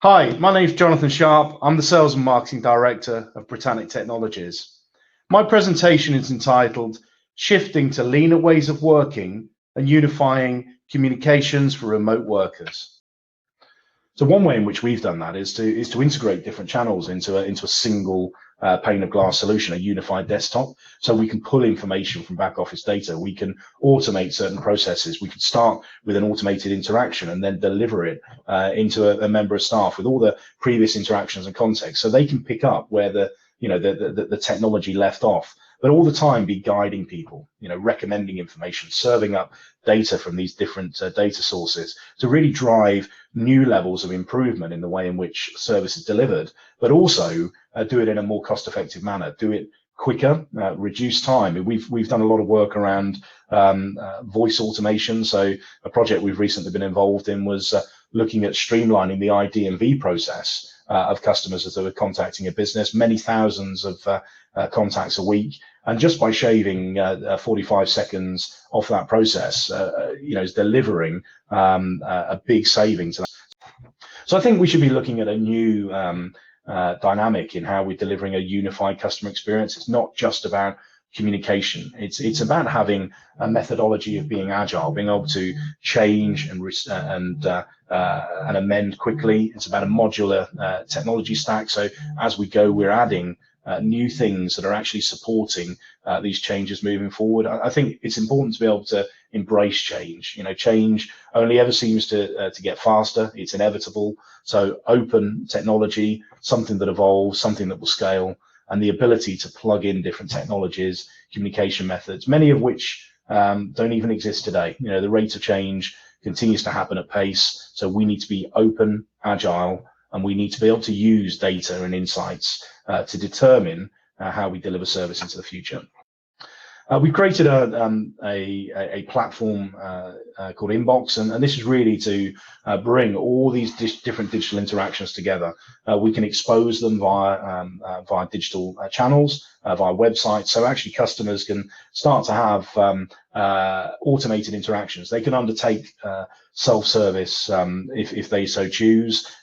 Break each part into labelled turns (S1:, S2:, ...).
S1: Hi, my name's Jonathan Sharp. I'm the Sales and Marketing Director of Britannic Technologies. My presentation is entitled Shifting to Leaner Ways of Working and Unifying Communications for Remote Workers. So one way in which we've done that is to integrate different channels into a single pane of glass solution, a unified desktop, so we can pull information from back office data. We can automate certain processes. We can start with an automated interaction and then deliver it into a member of staff with all the previous interactions and context, so they can pick up where the technology left off, but all the time be guiding people, recommending information, serving up data from these different data sources to really drive new levels of improvement in the way in which service is delivered, but also do it in a more cost-effective manner, do it quicker, reduce time. We've done a lot of work around voice automation. So a project we've recently been involved in was looking at streamlining the ID&V process of customers as they were contacting a business, many thousands of contacts a week, and just by shaving 45 seconds off that process, is delivering a big saving to that. So I think we should be looking at a new dynamic in how we're delivering a unified customer experience. It's not just about communication. It's about having a methodology of being agile, being able to change and amend quickly. It's about a modular technology stack. So as we go, we're adding new things that are actually supporting these changes moving forward. I think it's important to be able to embrace change. Change only ever seems to get faster. It's inevitable. So open technology, something that evolves, something that will scale, and the ability to plug in different technologies, communication methods, many of which don't even exist today. The rate of change continues to happen at pace. So we need to be open, agile, and we need to be able to use data and insights to determine how we deliver service into the future. We've created a platform called Inbox, and this is really to bring all these different digital interactions together. We can expose them via digital channels, via websites, so actually customers can start to have automated interactions. They can undertake self-service if they so choose.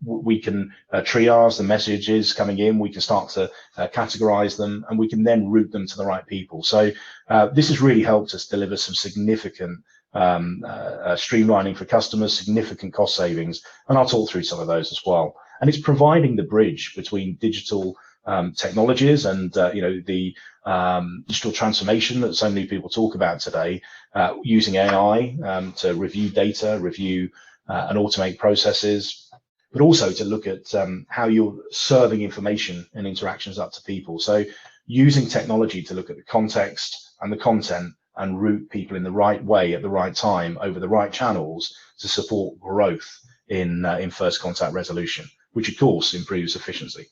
S1: We can triage the messages coming in. We can start to categorize them, and we can then route them to the right people. So this has really helped us deliver some significant streamlining for customers, significant cost savings, and I'll talk through some of those as well. And it's providing the bridge between digital technologies and the digital transformation that so many people talk about today, using AI to review data, review and automate processes, but also to look at how you're serving information and interactions up to people. So using technology to look at the context and the content and route people in the right way at the right time over the right channels to support growth in first contact resolution, which of course improves efficiency.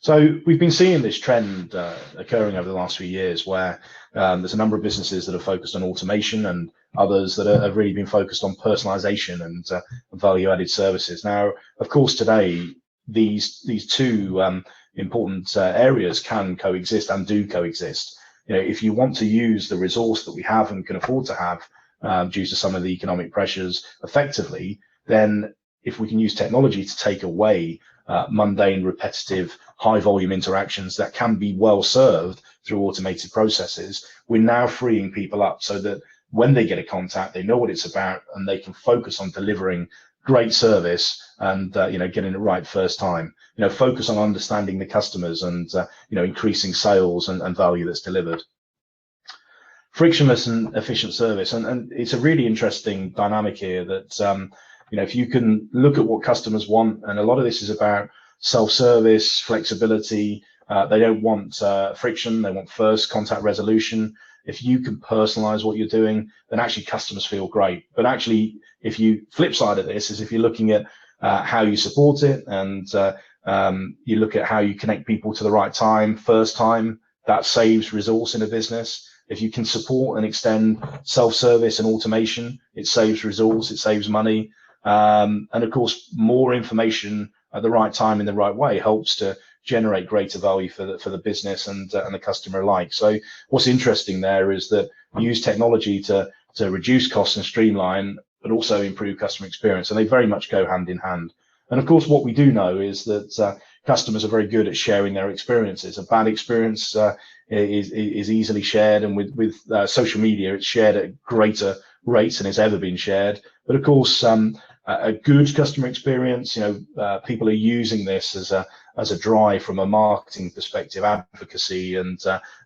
S1: So we've been seeing this trend occurring over the last few years where there's a number of businesses that are focused on automation and others that have really been focused on personalization and value-added services. Now, of course, today, these two important areas can coexist and do coexist. If you want to use the resource that we have and can afford to have due to some of the economic pressures effectively, then if we can use technology to take away mundane, repetitive, high volume interactions that can be well served through automated processes, we're now freeing people up so that when they get a contact, they know what it's about and they can focus on delivering great service and getting it right first time. Focus on understanding the customers and increasing sales and value that's delivered. Frictionless and efficient service, and it's a really interesting dynamic here that if you can look at what customers want, and a lot of this is about self-service, flexibility, they don't want friction, they want first contact resolution. If you can personalize what you're doing, then actually customers feel great. But actually, if you flip side of this is if you're looking at how you support it and you look at how you connect people to the right time, first time, that saves resource in a business. If you can support and extend self-service and automation, it saves resource, it saves money. And of course, more information at the right time in the right way helps to generate greater value for the business and the customer alike. So what's interesting there is that we use technology to reduce costs and streamline, but also improve customer experience, and they very much go hand in hand. And of course, what we do know is that customers are very good at sharing their experiences. A bad experience is easily shared, and with social media, it's shared at greater rates than it's ever been shared. But of course, a good customer experience, people are using this as a drive from a marketing perspective, advocacy, and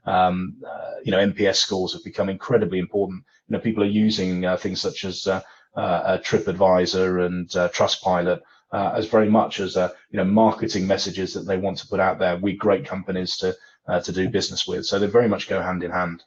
S1: NPS scores have become incredibly important. People are using things such as TripAdvisor and Trustpilot as very much as marketing messages that they want to put out there. We're great companies to do business with, so they very much go hand in hand.